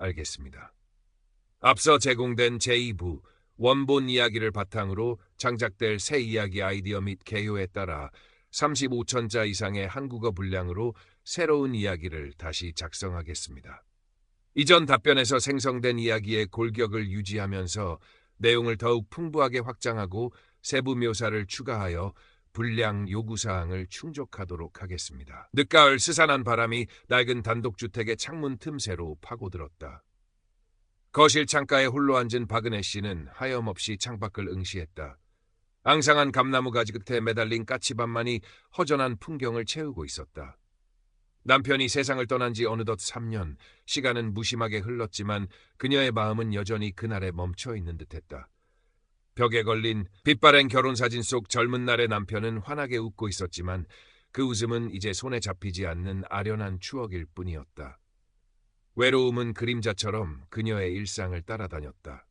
알겠습니다. 앞서 제공된 제2부 원본 이야기를 바탕으로 창작될 새 이야기 아이디어 및 개요에 따라 35천자 이상의 한국어 분량으로 새로운 이야기를 다시 작성하겠습니다. 이전 답변에서 생성된 이야기의 골격을 유지하면서 내용을 더욱 풍부하게 확장하고 세부 묘사를 추가하여 분량 요구사항을 충족하도록 하겠습니다. 늦가을 스산한 바람이 낡은 단독주택의 창문 틈새로 파고들었다. 거실 창가에 홀로 앉은 박은혜 씨는 하염없이 창밖을 응시했다. 앙상한 감나무 가지 끝에 매달린 까치밥만이 허전한 풍경을 채우고 있었다. 남편이 세상을 떠난 지 어느덧 3년, 시간은 무심하게 흘렀지만 그녀의 마음은 여전히 그날에 멈춰 있는 듯했다. 벽에 걸린 빛바랜 결혼사진 속 젊은 날의 남편은 환하게 웃고 있었지만 그 웃음은 이제 손에 잡히지 않는 아련한 추억일 뿐이었다. 외로움은 그림자처럼 그녀의 일상을 따라다녔다.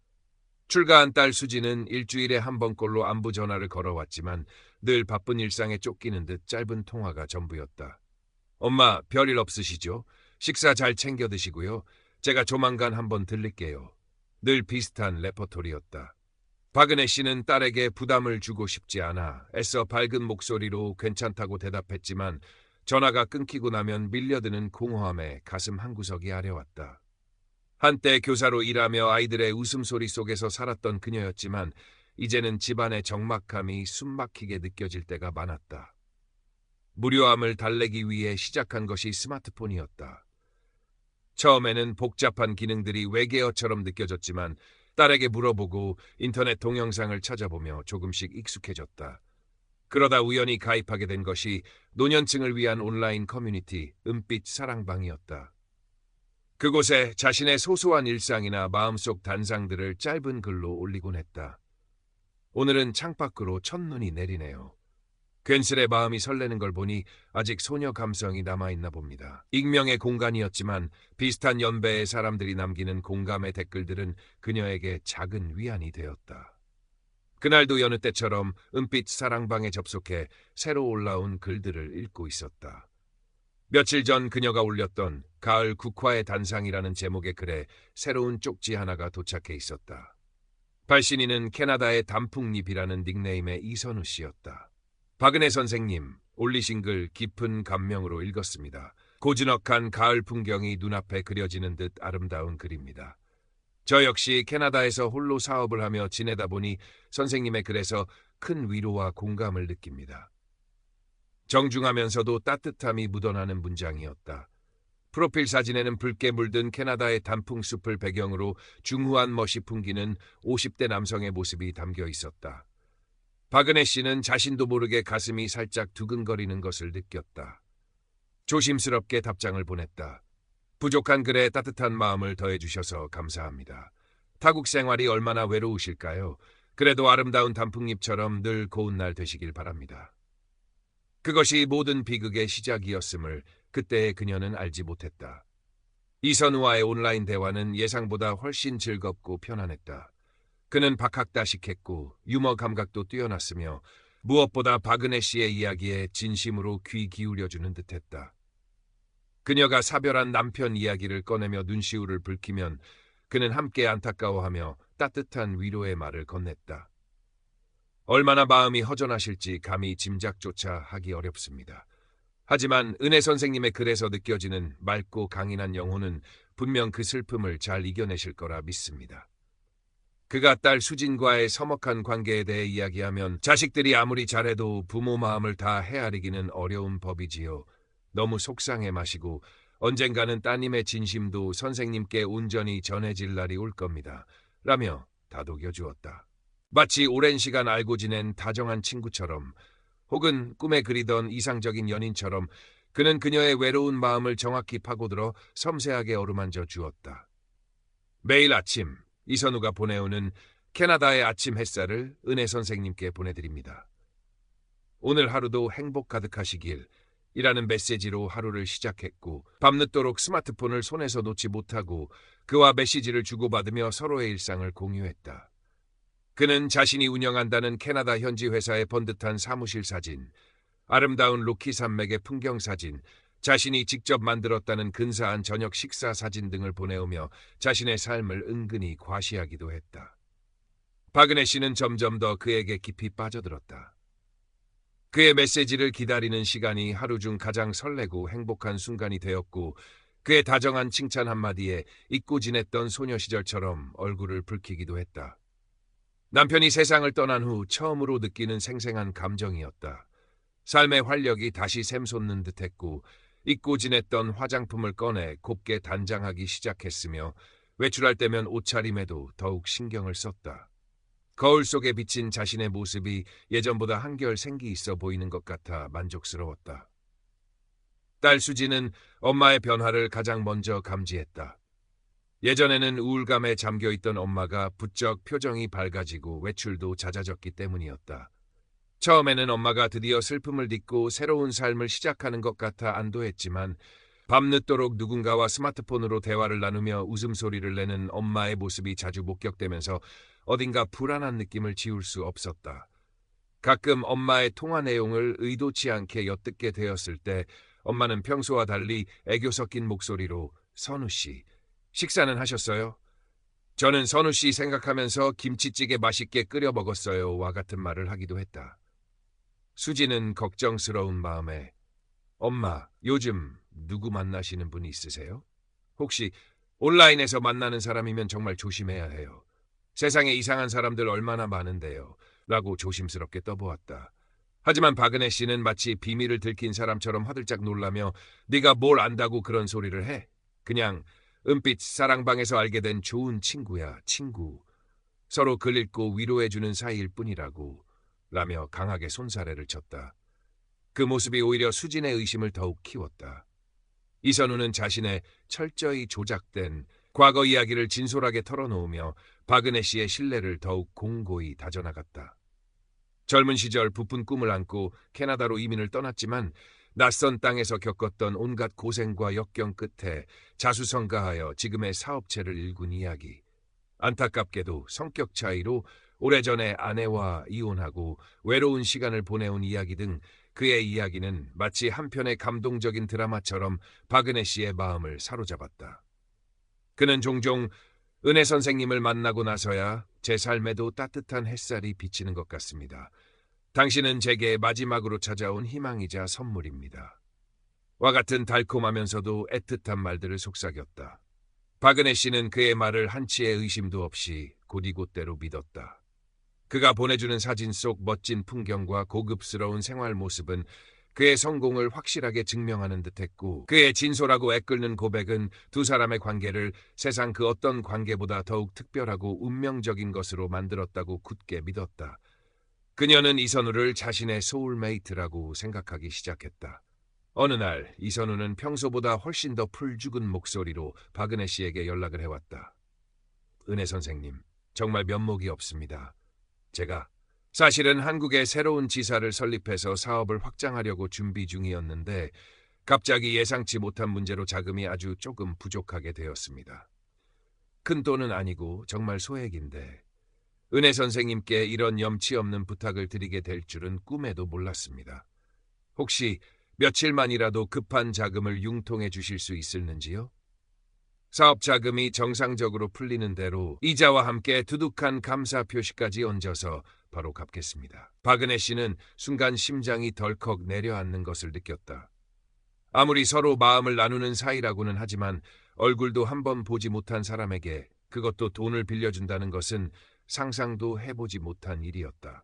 출가한 딸 수지는 일주일에 한 번꼴로 안부 전화를 걸어왔지만 늘 바쁜 일상에 쫓기는 듯 짧은 통화가 전부였다. 엄마, 별일 없으시죠? 식사 잘 챙겨 드시고요. 제가 조만간 한번 들릴게요. 늘 비슷한 레퍼토리였다. 박은혜 씨는 딸에게 부담을 주고 싶지 않아 애써 밝은 목소리로 괜찮다고 대답했지만 전화가 끊기고 나면 밀려드는 공허함에 가슴 한구석이 아려왔다. 한때 교사로 일하며 아이들의 웃음소리 속에서 살았던 그녀였지만 이제는 집안의 적막함이 숨막히게 느껴질 때가 많았다. 무료함을 달래기 위해 시작한 것이 스마트폰이었다. 처음에는 복잡한 기능들이 외계어처럼 느껴졌지만 딸에게 물어보고 인터넷 동영상을 찾아보며 조금씩 익숙해졌다. 그러다 우연히 가입하게 된 것이 노년층을 위한 온라인 커뮤니티 은빛 사랑방이었다. 그곳에 자신의 소소한 일상이나 마음속 단상들을 짧은 글로 올리곤 했다. 오늘은 창밖으로 첫눈이 내리네요. 괜스레 마음이 설레는 걸 보니 아직 소녀 감성이 남아있나 봅니다. 익명의 공간이었지만 비슷한 연배의 사람들이 남기는 공감의 댓글들은 그녀에게 작은 위안이 되었다. 그날도 여느 때처럼 은빛 사랑방에 접속해 새로 올라온 글들을 읽고 있었다. 며칠 전 그녀가 올렸던 가을 국화의 단상이라는 제목의 글에 새로운 쪽지 하나가 도착해 있었다. 발신인은 캐나다의 단풍잎이라는 닉네임의 이선우 씨였다. 박은혜 선생님, 올리신 글 깊은 감명으로 읽었습니다. 고즈넉한 가을 풍경이 눈앞에 그려지는 듯 아름다운 글입니다. 저 역시 캐나다에서 홀로 사업을 하며 지내다 보니 선생님의 글에서 큰 위로와 공감을 느낍니다. 정중하면서도 따뜻함이 묻어나는 문장이었다. 프로필 사진에는 붉게 물든 캐나다의 단풍숲을 배경으로 중후한 멋이 풍기는 50대 남성의 모습이 담겨 있었다. 박은혜 씨는 자신도 모르게 가슴이 살짝 두근거리는 것을 느꼈다. 조심스럽게 답장을 보냈다. 부족한 글에 따뜻한 마음을 더해주셔서 감사합니다. 타국 생활이 얼마나 외로우실까요? 그래도 아름다운 단풍잎처럼 늘 고운 날 되시길 바랍니다. 그것이 모든 비극의 시작이었음을 그때의 그녀는 알지 못했다. 이선우와의 온라인 대화는 예상보다 훨씬 즐겁고 편안했다. 그는 박학다식했고 유머 감각도 뛰어났으며 무엇보다 박은혜 씨의 이야기에 진심으로 귀 기울여주는 듯했다. 그녀가 사별한 남편 이야기를 꺼내며 눈시울을 붉히면 그는 함께 안타까워하며 따뜻한 위로의 말을 건넸다. 얼마나 마음이 허전하실지 감히 짐작조차 하기 어렵습니다. 하지만 은혜 선생님의 글에서 느껴지는 맑고 강인한 영혼은 분명 그 슬픔을 잘 이겨내실 거라 믿습니다. 그가 딸 수진과의 서먹한 관계에 대해 이야기하면 자식들이 아무리 잘해도 부모 마음을 다 헤아리기는 어려운 법이지요. 너무 속상해 마시고 언젠가는 따님의 진심도 선생님께 온전히 전해질 날이 올 겁니다. 라며 다독여 주었다. 마치 오랜 시간 알고 지낸 다정한 친구처럼 혹은 꿈에 그리던 이상적인 연인처럼 그는 그녀의 외로운 마음을 정확히 파고들어 섬세하게 어루만져 주었다. 매일 아침 이선우가 보내오는 캐나다의 아침 햇살을 은혜 선생님께 보내드립니다. 오늘 하루도 행복 가득하시길 이라는 메시지로 하루를 시작했고 밤늦도록 스마트폰을 손에서 놓지 못하고 그와 메시지를 주고받으며 서로의 일상을 공유했다. 그는 자신이 운영한다는 캐나다 현지 회사의 번듯한 사무실 사진, 아름다운 로키 산맥의 풍경 사진, 자신이 직접 만들었다는 근사한 저녁 식사 사진 등을 보내오며 자신의 삶을 은근히 과시하기도 했다. 박은혜 씨는 점점 더 그에게 깊이 빠져들었다. 그의 메시지를 기다리는 시간이 하루 중 가장 설레고 행복한 순간이 되었고 그의 다정한 칭찬 한마디에 잊고 지냈던 소녀 시절처럼 얼굴을 붉히기도 했다. 남편이 세상을 떠난 후 처음으로 느끼는 생생한 감정이었다. 삶의 활력이 다시 샘솟는 듯했고 잊고 지냈던 화장품을 꺼내 곱게 단장하기 시작했으며 외출할 때면 옷차림에도 더욱 신경을 썼다. 거울 속에 비친 자신의 모습이 예전보다 한결 생기 있어 보이는 것 같아 만족스러웠다. 딸 수지는 엄마의 변화를 가장 먼저 감지했다. 예전에는 우울감에 잠겨있던 엄마가 부쩍 표정이 밝아지고 외출도 잦아졌기 때문이었다. 처음에는 엄마가 드디어 슬픔을 딛고 새로운 삶을 시작하는 것 같아 안도했지만 밤늦도록 누군가와 스마트폰으로 대화를 나누며 웃음소리를 내는 엄마의 모습이 자주 목격되면서 어딘가 불안한 느낌을 지울 수 없었다. 가끔 엄마의 통화 내용을 의도치 않게 엿듣게 되었을 때 엄마는 평소와 달리 애교 섞인 목소리로 선우 씨, 식사는 하셨어요? 저는 선우 씨 생각하면서 김치찌개 맛있게 끓여 먹었어요와 같은 말을 하기도 했다. 수지는 걱정스러운 마음에 엄마, 요즘 누구 만나시는 분이 있으세요? 혹시 온라인에서 만나는 사람이면 정말 조심해야 해요. 세상에 이상한 사람들 얼마나 많은데요. 라고 조심스럽게 떠보았다. 하지만 박은혜 씨는 마치 비밀을 들킨 사람처럼 화들짝 놀라며 네가 뭘 안다고 그런 소리를 해? 그냥 은빛 사랑방에서 알게 된 좋은 친구야, 친구. 서로 글 읽고 위로해주는 사이일 뿐이라고. 라며 강하게 손사래를 쳤다. 그 모습이 오히려 수진의 의심을 더욱 키웠다. 이선우는 자신의 철저히 조작된 과거 이야기를 진솔하게 털어놓으며 박은혜 씨의 신뢰를 더욱 공고히 다져나갔다. 젊은 시절 부푼 꿈을 안고 캐나다로 이민을 떠났지만 낯선 땅에서 겪었던 온갖 고생과 역경 끝에 자수성가하여 지금의 사업체를 일군 이야기. 안타깝게도 성격 차이로 오래전에 아내와 이혼하고 외로운 시간을 보내온 이야기 등 그의 이야기는 마치 한편의 감동적인 드라마처럼 박은혜 씨의 마음을 사로잡았다. 그는 종종 은혜 선생님을 만나고 나서야 제 삶에도 따뜻한 햇살이 비치는 것 같습니다. 당신은 제게 마지막으로 찾아온 희망이자 선물입니다. 와 같은 달콤하면서도 애틋한 말들을 속삭였다. 박은혜 씨는 그의 말을 한치의 의심도 없이 곧이곧대로 믿었다. 그가 보내주는 사진 속 멋진 풍경과 고급스러운 생활 모습은 그의 성공을 확실하게 증명하는 듯했고 그의 진솔하고 애끓는 고백은 두 사람의 관계를 세상 그 어떤 관계보다 더욱 특별하고 운명적인 것으로 만들었다고 굳게 믿었다. 그녀는 이선우를 자신의 소울메이트라고 생각하기 시작했다. 어느 날 이선우는 평소보다 훨씬 더 풀죽은 목소리로 박은혜 씨에게 연락을 해왔다. 은혜 선생님, 정말 면목이 없습니다. 제가 사실은 한국에 새로운 지사를 설립해서 사업을 확장하려고 준비 중이었는데 갑자기 예상치 못한 문제로 자금이 아주 조금 부족하게 되었습니다. 큰 돈은 아니고 정말 소액인데 은혜 선생님께 이런 염치 없는 부탁을 드리게 될 줄은 꿈에도 몰랐습니다. 혹시 며칠만이라도 급한 자금을 융통해 주실 수 있을는지요? 사업 자금이 정상적으로 풀리는 대로 이자와 함께 두둑한 감사 표시까지 얹어서 바로 갚겠습니다. 박은혜 씨는 순간 심장이 덜컥 내려앉는 것을 느꼈다. 아무리 서로 마음을 나누는 사이라고는 하지만 얼굴도 한번 보지 못한 사람에게 그것도 돈을 빌려준다는 것은 상상도 해보지 못한 일이었다.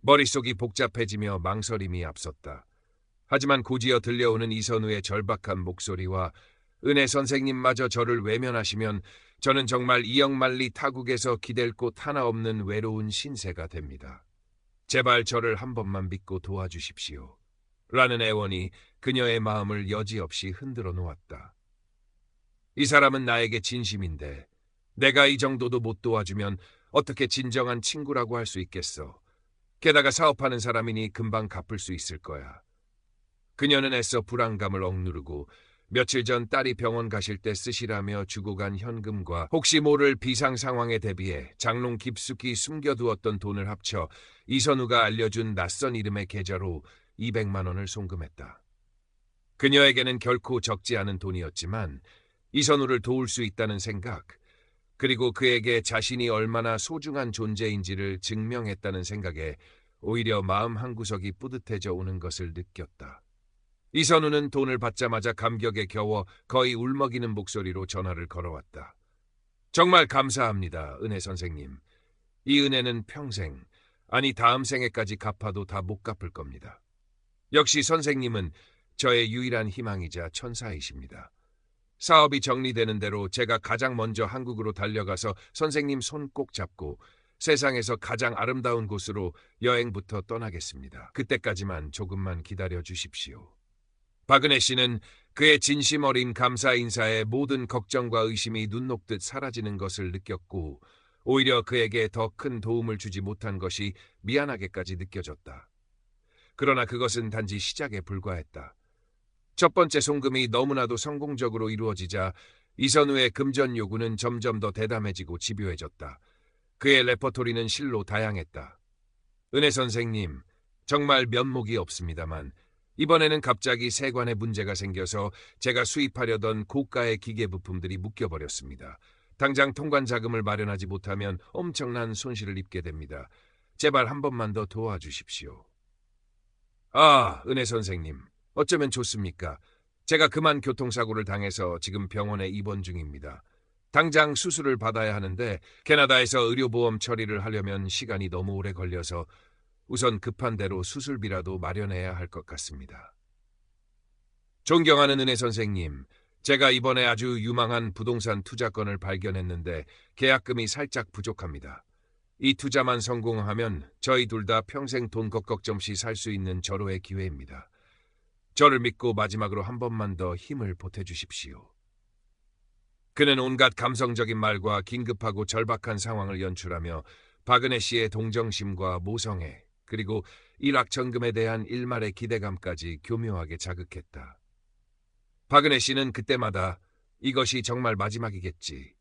머릿속이 복잡해지며 망설임이 앞섰다. 하지만 곧이어 들려오는 이선우의 절박한 목소리와 은혜 선생님마저 저를 외면하시면 저는 정말 이영만리 타국에서 기댈 곳 하나 없는 외로운 신세가 됩니다. 제발 저를 한 번만 믿고 도와주십시오. 라는 애원이 그녀의 마음을 여지없이 흔들어 놓았다. 이 사람은 나에게 진심인데 내가 이 정도도 못 도와주면 어떻게 진정한 친구라고 할 수 있겠어. 게다가 사업하는 사람이니 금방 갚을 수 있을 거야. 그녀는 애써 불안감을 억누르고 며칠 전 딸이 병원 가실 때 쓰시라며 주고 간 현금과 혹시 모를 비상 상황에 대비해 장롱 깊숙이 숨겨두었던 돈을 합쳐 이선우가 알려준 낯선 이름의 계좌로 200만 원을 송금했다. 그녀에게는 결코 적지 않은 돈이었지만 이선우를 도울 수 있다는 생각, 그리고 그에게 자신이 얼마나 소중한 존재인지를 증명했다는 생각에 오히려 마음 한구석이 뿌듯해져 오는 것을 느꼈다. 이선우는 돈을 받자마자 감격에 겨워 거의 울먹이는 목소리로 전화를 걸어왔다. 정말 감사합니다, 은혜 선생님. 이 은혜는 평생, 아니 다음 생에까지 갚아도 다 못 갚을 겁니다. 역시 선생님은 저의 유일한 희망이자 천사이십니다. 사업이 정리되는 대로 제가 가장 먼저 한국으로 달려가서 선생님 손 꼭 잡고 세상에서 가장 아름다운 곳으로 여행부터 떠나겠습니다. 그때까지만 조금만 기다려 주십시오. 박은혜 씨는 그의 진심 어린 감사 인사에 모든 걱정과 의심이 눈 녹듯 사라지는 것을 느꼈고 오히려 그에게 더 큰 도움을 주지 못한 것이 미안하게까지 느껴졌다. 그러나 그것은 단지 시작에 불과했다. 첫 번째 송금이 너무나도 성공적으로 이루어지자 이선우의 금전 요구는 점점 더 대담해지고 집요해졌다. 그의 레퍼토리는 실로 다양했다. 은혜 선생님, 정말 면목이 없습니다만 이번에는 갑자기 세관에 문제가 생겨서 제가 수입하려던 고가의 기계부품들이 묶여버렸습니다. 당장 통관 자금을 마련하지 못하면 엄청난 손실을 입게 됩니다. 제발 한 번만 더 도와주십시오. 아, 은혜 선생님, 어쩌면 좋습니까? 제가 그만 교통사고를 당해서 지금 병원에 입원 중입니다. 당장 수술을 받아야 하는데 캐나다에서 의료보험 처리를 하려면 시간이 너무 오래 걸려서 우선 급한 대로 수술비라도 마련해야 할 것 같습니다. 존경하는 은혜 선생님, 제가 이번에 아주 유망한 부동산 투자건을 발견했는데 계약금이 살짝 부족합니다. 이 투자만 성공하면 저희 둘 다 평생 돈 걱정 없이 살 수 있는 절호의 기회입니다. 저를 믿고 마지막으로 한 번만 더 힘을 보태주십시오. 그는 온갖 감성적인 말과 긴급하고 절박한 상황을 연출하며 박은혜 씨의 동정심과 모성애, 그리고 일확천금에 대한 일말의 기대감까지 교묘하게 자극했다. 박은혜 씨는 그때마다 이것이 정말 마지막이겠지.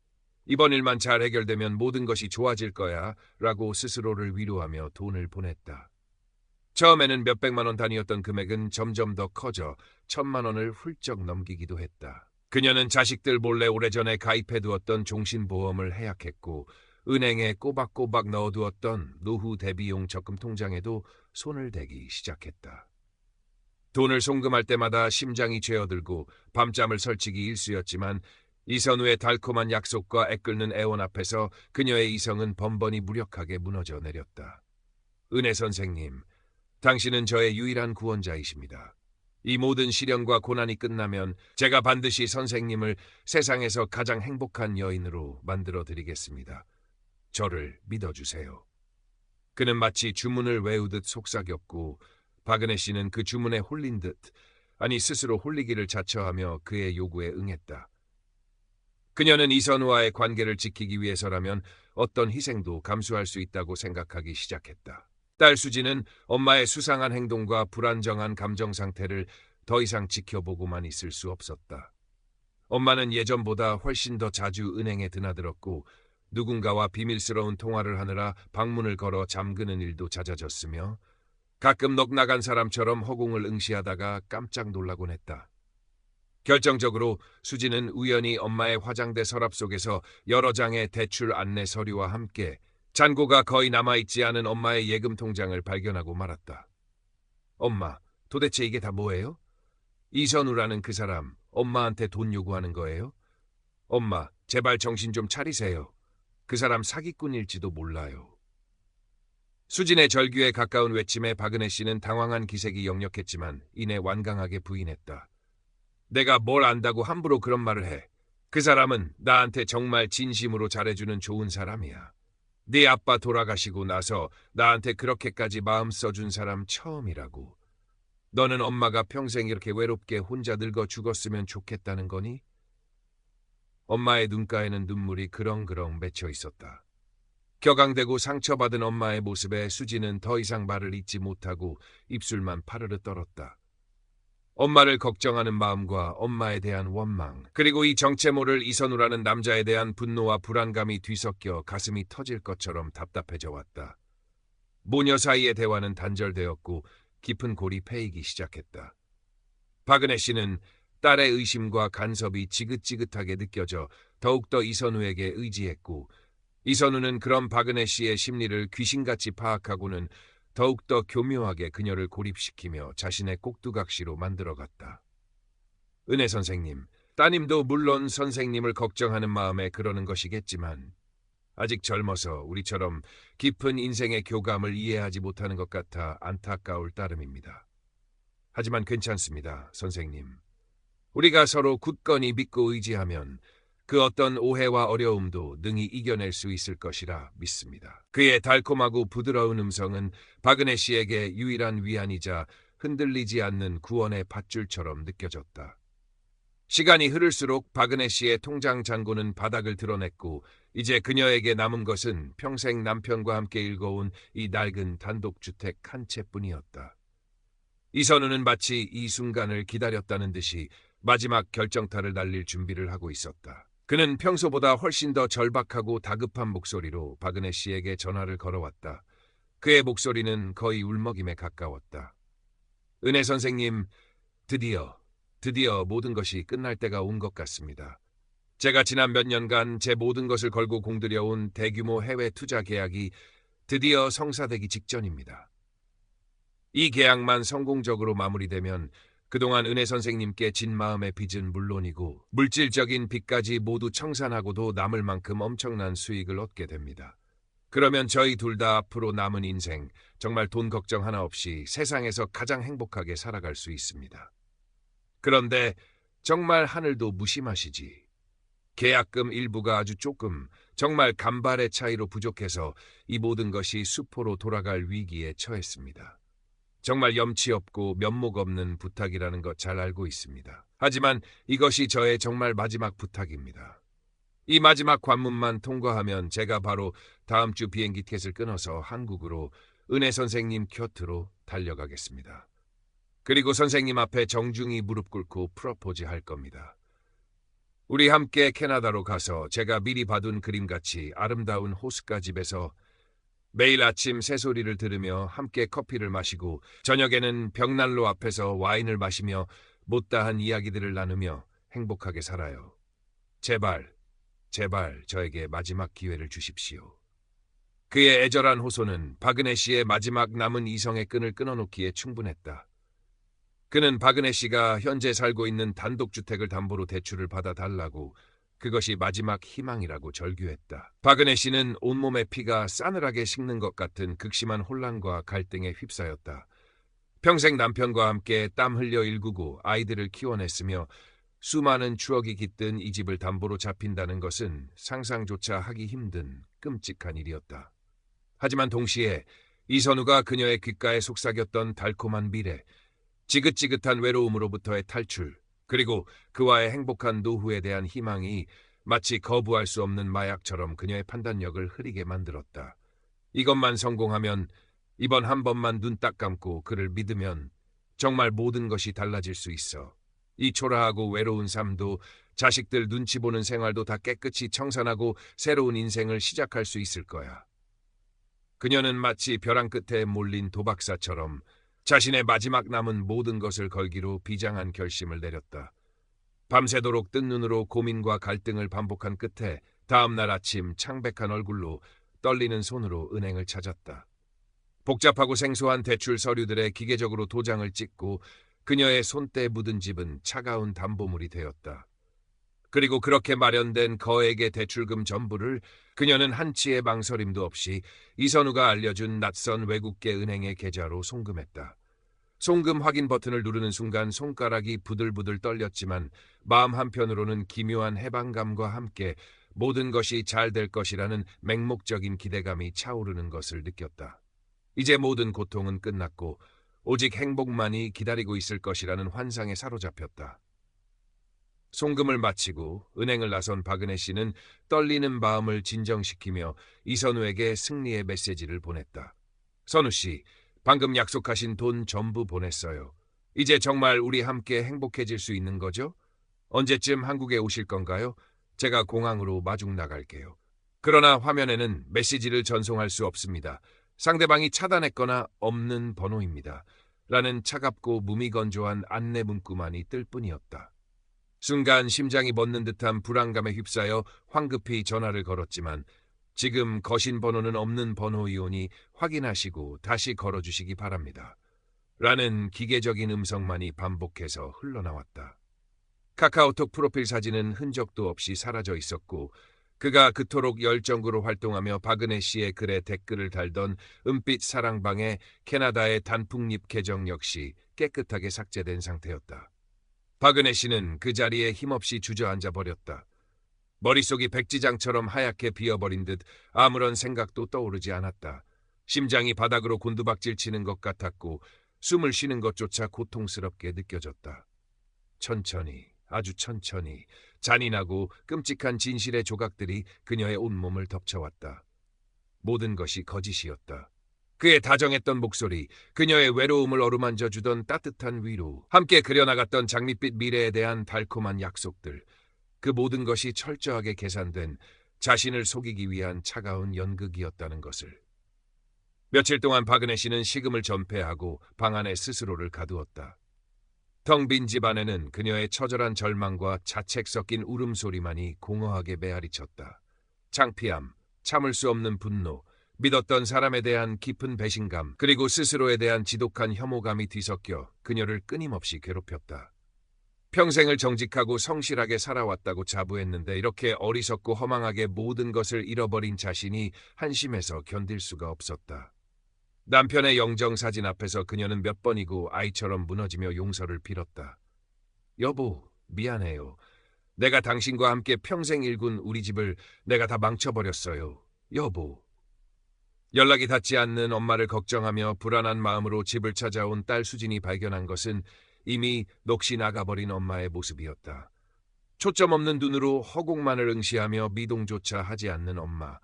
이번 일만 잘 해결되면 모든 것이 좋아질 거야 라고 스스로를 위로하며 돈을 보냈다. 처음에는 몇백만 원 단위였던 금액은 점점 더 커져 1,000만 원을 훌쩍 넘기기도 했다. 그녀는 자식들 몰래 오래전에 가입해두었던 종신보험을 해약했고 은행에 꼬박꼬박 넣어두었던 노후 대비용 적금 통장에도 손을 대기 시작했다. 돈을 송금할 때마다 심장이 죄어들고 밤잠을 설치기 일쑤였지만 이선우의 달콤한 약속과 애끓는 애원 앞에서 그녀의 이성은 번번이 무력하게 무너져 내렸다. 은혜 선생님, 당신은 저의 유일한 구원자이십니다. 이 모든 시련과 고난이 끝나면 제가 반드시 선생님을 세상에서 가장 행복한 여인으로 만들어 드리겠습니다. 저를 믿어주세요. 그는 마치 주문을 외우듯 속삭였고 박은혜 씨는 그 주문에 홀린 듯, 아니 스스로 홀리기를 자처하며 그의 요구에 응했다. 그녀는 이선우와의 관계를 지키기 위해서라면 어떤 희생도 감수할 수 있다고 생각하기 시작했다. 딸 수지는 엄마의 수상한 행동과 불안정한 감정 상태를 더 이상 지켜보고만 있을 수 없었다. 엄마는 예전보다 훨씬 더 자주 은행에 드나들었고 누군가와 비밀스러운 통화를 하느라 방문을 걸어 잠그는 일도 잦아졌으며 가끔 넋 나간 사람처럼 허공을 응시하다가 깜짝 놀라곤 했다. 결정적으로 수지는 우연히 엄마의 화장대 서랍 속에서 여러 장의 대출 안내 서류와 함께 잔고가 거의 남아있지 않은 엄마의 예금 통장을 발견하고 말았다. 엄마, 도대체 이게 다 뭐예요? 이선우라는 그 사람, 엄마한테 돈 요구하는 거예요? 엄마, 제발 정신 좀 차리세요. 그 사람 사기꾼일지도 몰라요. 수진의 절규에 가까운 외침에 박은혜 씨는 당황한 기색이 역력했지만 이내 완강하게 부인했다. 내가 뭘 안다고 함부로 그런 말을 해. 그 사람은 나한테 정말 진심으로 잘해주는 좋은 사람이야. 네 아빠 돌아가시고 나서 나한테 그렇게까지 마음 써준 사람 처음이라고. 너는 엄마가 평생 이렇게 외롭게 혼자 늙어 죽었으면 좋겠다는 거니? 엄마의 눈가에는 눈물이 그렁그렁 맺혀 있었다. 격앙되고 상처받은 엄마의 모습에 수지는 더 이상 말을 잇지 못하고 입술만 파르르 떨었다. 엄마를 걱정하는 마음과 엄마에 대한 원망, 그리고 이 정체 모를 이선우라는 남자에 대한 분노와 불안감이 뒤섞여 가슴이 터질 것처럼 답답해져 왔다. 모녀 사이의 대화는 단절되었고 깊은 골이 패이기 시작했다. 박은혜 씨는 딸의 의심과 간섭이 지긋지긋하게 느껴져 더욱더 이선우에게 의지했고, 이선우는 그런 박은혜 씨의 심리를 귀신같이 파악하고는 더욱더 교묘하게 그녀를 고립시키며 자신의 꼭두각시로 만들어갔다. 은혜 선생님, 따님도 물론 선생님을 걱정하는 마음에 그러는 것이겠지만 아직 젊어서 우리처럼 깊은 인생의 교감을 이해하지 못하는 것 같아 안타까울 따름입니다. 하지만 괜찮습니다, 선생님. 우리가 서로 굳건히 믿고 의지하면 그 어떤 오해와 어려움도 능히 이겨낼 수 있을 것이라 믿습니다. 그의 달콤하고 부드러운 음성은 박은혜 씨에게 유일한 위안이자 흔들리지 않는 구원의 밧줄처럼 느껴졌다. 시간이 흐를수록 박은혜 씨의 통장 잔고는 바닥을 드러냈고, 이제 그녀에게 남은 것은 평생 남편과 함께 일궈온 이 낡은 단독주택 한 채뿐이었다. 이선우는 마치 이 순간을 기다렸다는 듯이 마지막 결정타를 날릴 준비를 하고 있었다. 그는 평소보다 훨씬 더 절박하고 다급한 목소리로 박은혜 씨에게 전화를 걸어왔다. 그의 목소리는 거의 울먹임에 가까웠다. 은혜 선생님, 드디어 모든 것이 끝날 때가 온 것 같습니다. 제가 지난 몇 년간 제 모든 것을 걸고 공들여온 대규모 해외 투자 계약이 드디어 성사되기 직전입니다. 이 계약만 성공적으로 마무리되면 그동안 은혜 선생님께 진 마음의 빚은 물론이고 물질적인 빚까지 모두 청산하고도 남을 만큼 엄청난 수익을 얻게 됩니다. 그러면 저희 둘 다 앞으로 남은 인생 정말 돈 걱정 하나 없이 세상에서 가장 행복하게 살아갈 수 있습니다. 그런데 정말 하늘도 무심하시지. 계약금 일부가 아주 조금, 정말 간발의 차이로 부족해서 이 모든 것이 수포로 돌아갈 위기에 처했습니다. 정말 염치 없고 면목 없는 부탁이라는 것 잘 알고 있습니다. 하지만 이것이 저의 정말 마지막 부탁입니다. 이 마지막 관문만 통과하면 제가 바로 다음 주 비행기 티켓을 끊어서 한국으로 은혜 선생님 곁으로 달려가겠습니다. 그리고 선생님 앞에 정중히 무릎 꿇고 프로포즈 할 겁니다. 우리 함께 캐나다로 가서 제가 미리 봐둔 그림같이 아름다운 호숫가 집에서 매일 아침 새소리를 들으며 함께 커피를 마시고 저녁에는 벽난로 앞에서 와인을 마시며 못다한 이야기들을 나누며 행복하게 살아요. 제발 저에게 마지막 기회를 주십시오. 그의 애절한 호소는 박은혜 씨의 마지막 남은 이성의 끈을 끊어놓기에 충분했다. 그는 박은혜 씨가 현재 살고 있는 단독주택을 담보로 대출을 받아달라고, 그것이 마지막 희망이라고 절규했다. 박은혜 씨는 온몸의 피가 싸늘하게 식는 것 같은 극심한 혼란과 갈등에 휩싸였다. 평생 남편과 함께 땀 흘려 일구고 아이들을 키워냈으며 수많은 추억이 깃든 이 집을 담보로 잡힌다는 것은 상상조차 하기 힘든 끔찍한 일이었다. 하지만 동시에 이선우가 그녀의 귓가에 속삭였던 달콤한 미래, 지긋지긋한 외로움으로부터의 탈출, 그리고 그와의 행복한 노후에 대한 희망이 마치 거부할 수 없는 마약처럼 그녀의 판단력을 흐리게 만들었다. 이것만 성공하면, 이번 한 번만 눈 딱 감고 그를 믿으면 정말 모든 것이 달라질 수 있어. 이 초라하고 외로운 삶도, 자식들 눈치 보는 생활도 다 깨끗이 청산하고 새로운 인생을 시작할 수 있을 거야. 그녀는 마치 벼랑 끝에 몰린 도박사처럼 자신의 마지막 남은 모든 것을 걸기로 비장한 결심을 내렸다. 밤새도록 뜬 눈으로 고민과 갈등을 반복한 끝에 다음 날 아침 창백한 얼굴로 떨리는 손으로 은행을 찾았다. 복잡하고 생소한 대출 서류들에 기계적으로 도장을 찍고 그녀의 손때 묻은 집은 차가운 담보물이 되었다. 그리고 그렇게 마련된 거액의 대출금 전부를 그녀는 한치의 망설임도 없이 이선우가 알려준 낯선 외국계 은행의 계좌로 송금했다. 송금 확인 버튼을 누르는 순간 손가락이 부들부들 떨렸지만 마음 한편으로는 기묘한 해방감과 함께 모든 것이 잘 될 것이라는 맹목적인 기대감이 차오르는 것을 느꼈다. 이제 모든 고통은 끝났고 오직 행복만이 기다리고 있을 것이라는 환상에 사로잡혔다. 송금을 마치고 은행을 나선 박은혜 씨는 떨리는 마음을 진정시키며 이선우에게 승리의 메시지를 보냈다. 선우 씨, 방금 약속하신 돈 전부 보냈어요. 이제 정말 우리 함께 행복해질 수 있는 거죠? 언제쯤 한국에 오실 건가요? 제가 공항으로 마중 나갈게요. 그러나 화면에는 메시지를 전송할 수 없습니다. 상대방이 차단했거나 없는 번호입니다. 라는 차갑고 무미건조한 안내 문구만이 뜰 뿐이었다. 순간 심장이 멎는 듯한 불안감에 휩싸여 황급히 전화를 걸었지만 지금 거신 번호는 없는 번호이오니 확인하시고 다시 걸어주시기 바랍니다. 라는 기계적인 음성만이 반복해서 흘러나왔다. 카카오톡 프로필 사진은 흔적도 없이 사라져 있었고 그가 그토록 열정으로 활동하며 박은혜 씨의 글에 댓글을 달던 은빛 사랑방의 캐나다의 단풍잎 계정 역시 깨끗하게 삭제된 상태였다. 박은혜 씨는 그 자리에 힘없이 주저앉아 버렸다. 머릿속이 백지장처럼 하얗게 비어버린 듯 아무런 생각도 떠오르지 않았다. 심장이 바닥으로 곤두박질 치는 것 같았고 숨을 쉬는 것조차 고통스럽게 느껴졌다. 천천히, 아주 천천히 잔인하고 끔찍한 진실의 조각들이 그녀의 온몸을 덮쳐왔다. 모든 것이 거짓이었다. 그의 다정했던 목소리, 그녀의 외로움을 어루만져 주던 따뜻한 위로, 함께 그려나갔던 장밋빛 미래에 대한 달콤한 약속들, 그 모든 것이 철저하게 계산된 자신을 속이기 위한 차가운 연극이었다는 것을. 며칠 동안 박은혜 씨는 식음을 전폐하고 방 안에 스스로를 가두었다. 텅 빈 집 안에는 그녀의 처절한 절망과 자책 섞인 울음소리만이 공허하게 메아리쳤다. 창피함, 참을 수 없는 분노, 믿었던 사람에 대한 깊은 배신감, 그리고 스스로에 대한 지독한 혐오감이 뒤섞여 그녀를 끊임없이 괴롭혔다. 평생을 정직하고 성실하게 살아왔다고 자부했는데 이렇게 어리석고 허망하게 모든 것을 잃어버린 자신이 한심해서 견딜 수가 없었다. 남편의 영정사진 앞에서 그녀는 몇 번이고 아이처럼 무너지며 용서를 빌었다. 여보, 미안해요. 내가 당신과 함께 평생 일군 우리 집을 내가 다 망쳐버렸어요. 여보. 연락이 닿지 않는 엄마를 걱정하며 불안한 마음으로 집을 찾아온 딸 수진이 발견한 것은 이미 넋이 나가버린 엄마의 모습이었다. 초점 없는 눈으로 허공만을 응시하며 미동조차 하지 않는 엄마.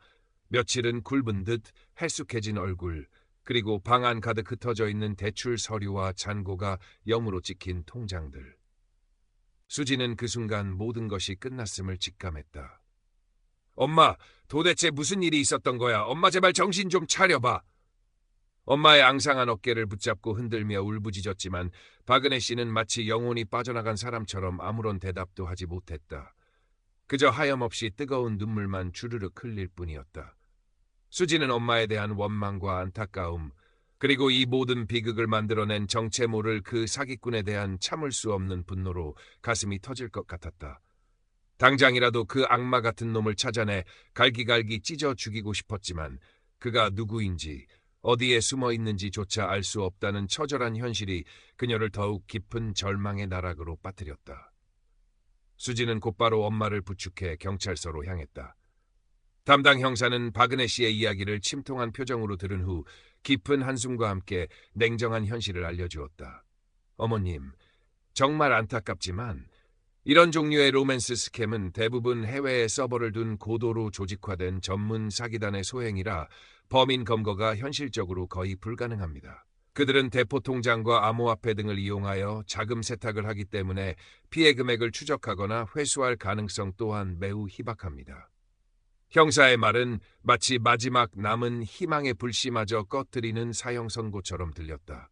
며칠은 굵은 듯 헬쑥해진 얼굴, 그리고 방 안 가득 흩어져 있는 대출 서류와 잔고가 영으로 찍힌 통장들. 수지는 그 순간 모든 것이 끝났음을 직감했다. 엄마, 도대체 무슨 일이 있었던 거야? 엄마 제발 정신 좀 차려봐. 엄마의 앙상한 어깨를 붙잡고 흔들며 울부짖었지만 박은혜 씨는 마치 영혼이 빠져나간 사람처럼 아무런 대답도 하지 못했다. 그저 하염없이 뜨거운 눈물만 주르륵 흘릴 뿐이었다. 수지는 엄마에 대한 원망과 안타까움, 그리고 이 모든 비극을 만들어낸 정체 모를 그 사기꾼에 대한 참을 수 없는 분노로 가슴이 터질 것 같았다. 당장이라도 그 악마 같은 놈을 찾아내 갈기갈기 찢어 죽이고 싶었지만 그가 누구인지 어디에 숨어 있는지조차 알 수 없다는 처절한 현실이 그녀를 더욱 깊은 절망의 나락으로 빠뜨렸다. 수지는 곧바로 엄마를 부축해 경찰서로 향했다. 담당 형사는 박은혜 씨의 이야기를 침통한 표정으로 들은 후 깊은 한숨과 함께 냉정한 현실을 알려주었다. 어머님, 정말 안타깝지만 이런 종류의 로맨스 스캠은 대부분 해외에 서버를 둔 고도로 조직화된 전문 사기단의 소행이라 범인 검거가 현실적으로 거의 불가능합니다. 그들은 대포통장과 암호화폐 등을 이용하여 자금 세탁을 하기 때문에 피해 금액을 추적하거나 회수할 가능성 또한 매우 희박합니다. 형사의 말은 마치 마지막 남은 희망의 불씨마저 꺼뜨리는 사형 선고처럼 들렸다.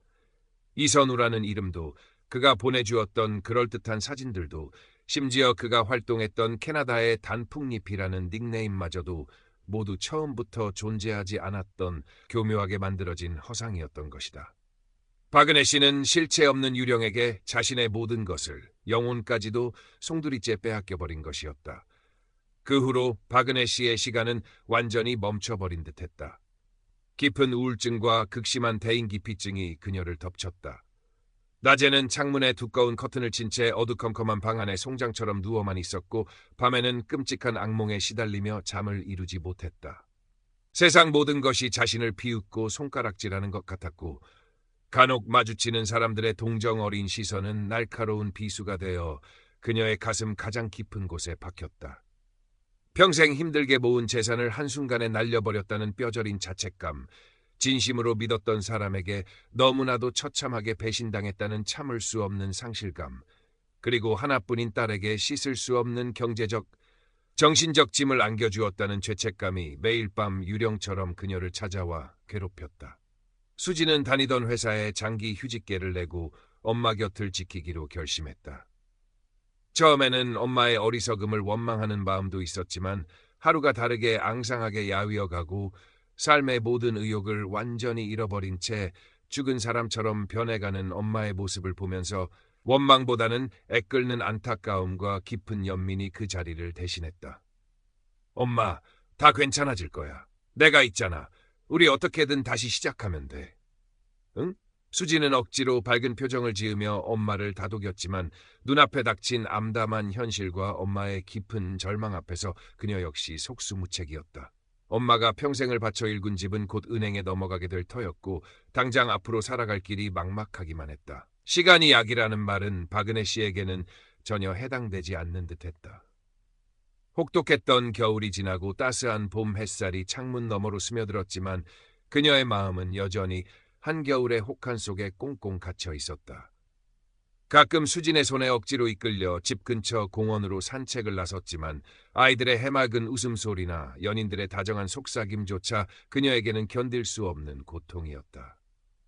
이선우라는 이름도, 그가 보내주었던 그럴듯한 사진들도, 심지어 그가 활동했던 캐나다의 단풍잎이라는 닉네임마저도 모두 처음부터 존재하지 않았던 교묘하게 만들어진 허상이었던 것이다. 박은혜 씨는 실체 없는 유령에게 자신의 모든 것을, 영혼까지도 송두리째 빼앗겨버린 것이었다. 그 후로 박은혜 씨의 시간은 완전히 멈춰버린 듯했다. 깊은 우울증과 극심한 대인기피증이 그녀를 덮쳤다. 낮에는 창문에 두꺼운 커튼을 친 채 어두컴컴한 방 안에 송장처럼 누워만 있었고 밤에는 끔찍한 악몽에 시달리며 잠을 이루지 못했다. 세상 모든 것이 자신을 비웃고 손가락질하는 것 같았고 간혹 마주치는 사람들의 동정 어린 시선은 날카로운 비수가 되어 그녀의 가슴 가장 깊은 곳에 박혔다. 평생 힘들게 모은 재산을 한순간에 날려버렸다는 뼈저린 자책감, 진심으로 믿었던 사람에게 너무나도 처참하게 배신당했다는 참을 수 없는 상실감, 그리고 하나뿐인 딸에게 씻을 수 없는 경제적, 정신적 짐을 안겨주었다는 죄책감이 매일 밤 유령처럼 그녀를 찾아와 괴롭혔다. 수지는 다니던 회사에 장기 휴직계를 내고 엄마 곁을 지키기로 결심했다. 처음에는 엄마의 어리석음을 원망하는 마음도 있었지만 하루가 다르게 앙상하게 야위어가고 삶의 모든 의욕을 완전히 잃어버린 채 죽은 사람처럼 변해가는 엄마의 모습을 보면서 원망보다는 애끓는 안타까움과 깊은 연민이 그 자리를 대신했다. 엄마, 다 괜찮아질 거야. 내가 있잖아. 우리 어떻게든 다시 시작하면 돼. 응? 수지는 억지로 밝은 표정을 지으며 엄마를 다독였지만 눈앞에 닥친 암담한 현실과 엄마의 깊은 절망 앞에서 그녀 역시 속수무책이었다. 엄마가 평생을 바쳐 일군 집은 곧 은행에 넘어가게 될 터였고 당장 앞으로 살아갈 길이 막막하기만 했다. 시간이 약이라는 말은 박은혜 씨에게는 전혀 해당되지 않는 듯했다. 혹독했던 겨울이 지나고 따스한 봄 햇살이 창문 너머로 스며들었지만 그녀의 마음은 여전히 한겨울의 혹한 속에 꽁꽁 갇혀 있었다. 가끔 수진의 손에 억지로 이끌려 집 근처 공원으로 산책을 나섰지만 아이들의 해맑은 웃음소리나 연인들의 다정한 속삭임조차 그녀에게는 견딜 수 없는 고통이었다.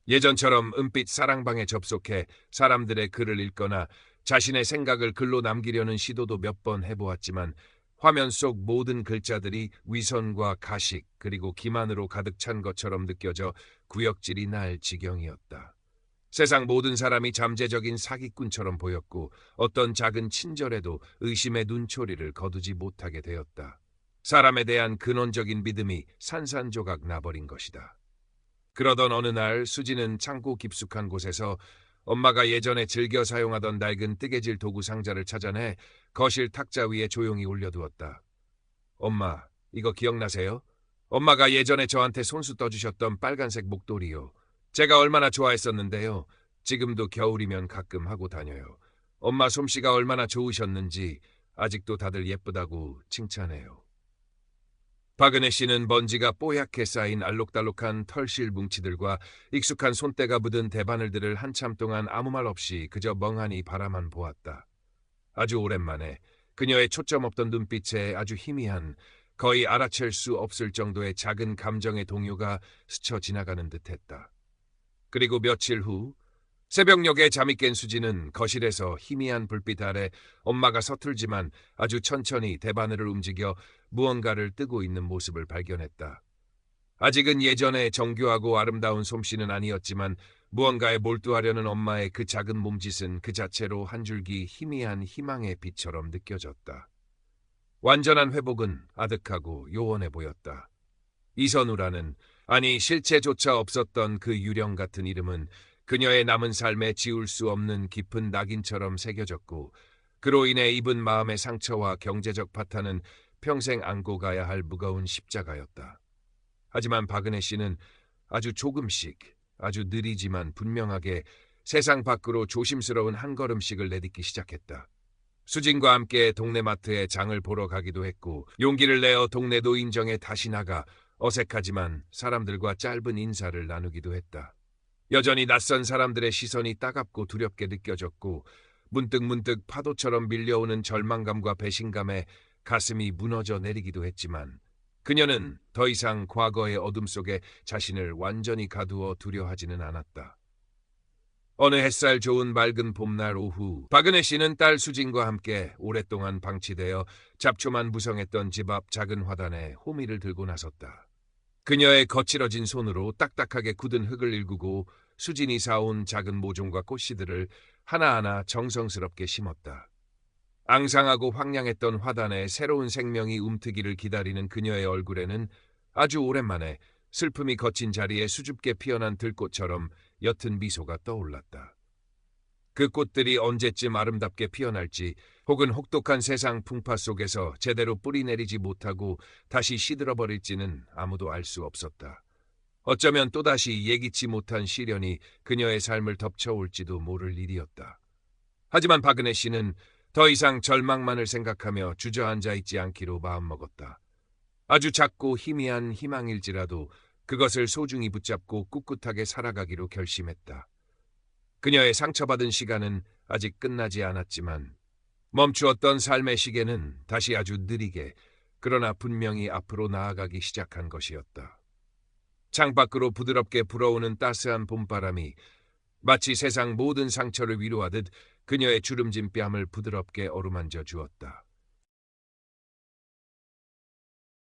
예전처럼 은빛 사랑방에 접속해 사람들의 글을 읽거나 자신의 생각을 글로 남기려는 시도도 몇 번 해보았지만 화면 속 모든 글자들이 위선과 가식 그리고 기만으로 가득 찬 것처럼 느껴져 구역질이 날 지경이었다. 세상 모든 사람이 잠재적인 사기꾼처럼 보였고 어떤 작은 친절에도 의심의 눈초리를 거두지 못하게 되었다. 사람에 대한 근원적인 믿음이 산산조각 나버린 것이다. 그러던 어느 날 수지는 창고 깊숙한 곳에서 엄마가 예전에 즐겨 사용하던 낡은 뜨개질 도구 상자를 찾아내 거실 탁자 위에 조용히 올려두었다. 엄마, 이거 기억나세요? 엄마가 예전에 저한테 손수 떠주셨던 빨간색 목도리요. 제가 얼마나 좋아했었는데요. 지금도 겨울이면 가끔 하고 다녀요. 엄마 솜씨가 얼마나 좋으셨는지 아직도 다들 예쁘다고 칭찬해요. 박은혜 씨는 먼지가 뽀얗게 쌓인 알록달록한 털실 뭉치들과 익숙한 손때가 묻은 대바늘들을 한참 동안 아무 말 없이 그저 멍하니 바라만 보았다. 아주 오랜만에 그녀의 초점 없던 눈빛에 아주 희미한, 거의 알아챌 수 없을 정도의 작은 감정의 동요가 스쳐 지나가는 듯했다. 그리고 며칠 후 새벽녘에 잠이 깬 수지는 거실에서 희미한 불빛 아래 엄마가 서툴지만 아주 천천히 대바늘을 움직여 무언가를 뜨고 있는 모습을 발견했다. 아직은 예전의 정교하고 아름다운 솜씨는 아니었지만 무언가에 몰두하려는 엄마의 그 작은 몸짓은 그 자체로 한 줄기 희미한 희망의 빛처럼 느껴졌다. 완전한 회복은 아득하고 요원해 보였다. 이선우라는, 아니 실체조차 없었던 그 유령 같은 이름은 그녀의 남은 삶에 지울 수 없는 깊은 낙인처럼 새겨졌고 그로 인해 입은 마음의 상처와 경제적 파탄은 평생 안고 가야 할 무거운 십자가였다. 하지만 박은혜 씨는 아주 조금씩, 아주 느리지만 분명하게 세상 밖으로 조심스러운 한 걸음씩을 내딛기 시작했다. 수진과 함께 동네 마트에 장을 보러 가기도 했고 용기를 내어 동네 노인정에 다시 나가 어색하지만 사람들과 짧은 인사를 나누기도 했다. 여전히 낯선 사람들의 시선이 따갑고 두렵게 느껴졌고 문득문득 파도처럼 밀려오는 절망감과 배신감에 가슴이 무너져 내리기도 했지만 그녀는 더 이상 과거의 어둠 속에 자신을 완전히 가두어 두려워하지는 않았다. 어느 햇살 좋은 맑은 봄날 오후 박은혜 씨는 딸 수진과 함께 오랫동안 방치되어 잡초만 무성했던 집 앞 작은 화단에 호미를 들고 나섰다. 그녀의 거칠어진 손으로 딱딱하게 굳은 흙을 일구고 수진이 사온 작은 모종과 꽃씨들을 하나하나 정성스럽게 심었다. 앙상하고 황량했던 화단에 새로운 생명이 움트기를 기다리는 그녀의 얼굴에는 아주 오랜만에 슬픔이 거친 자리에 수줍게 피어난 들꽃처럼 옅은 미소가 떠올랐다. 그 꽃들이 언제쯤 아름답게 피어날지 혹은 혹독한 세상 풍파 속에서 제대로 뿌리 내리지 못하고 다시 시들어버릴지는 아무도 알 수 없었다. 어쩌면 또다시 예기치 못한 시련이 그녀의 삶을 덮쳐올지도 모를 일이었다. 하지만 박은혜 씨는 더 이상 절망만을 생각하며 주저앉아 있지 않기로 마음먹었다. 아주 작고 희미한 희망일지라도 그것을 소중히 붙잡고 꿋꿋하게 살아가기로 결심했다. 그녀의 상처받은 시간은 아직 끝나지 않았지만 멈추었던 삶의 시계는 다시 아주 느리게 그러나 분명히 앞으로 나아가기 시작한 것이었다. 창밖으로 부드럽게 불어오는 따스한 봄바람이 마치 세상 모든 상처를 위로하듯 그녀의 주름진 뺨을 부드럽게 어루만져 주었다.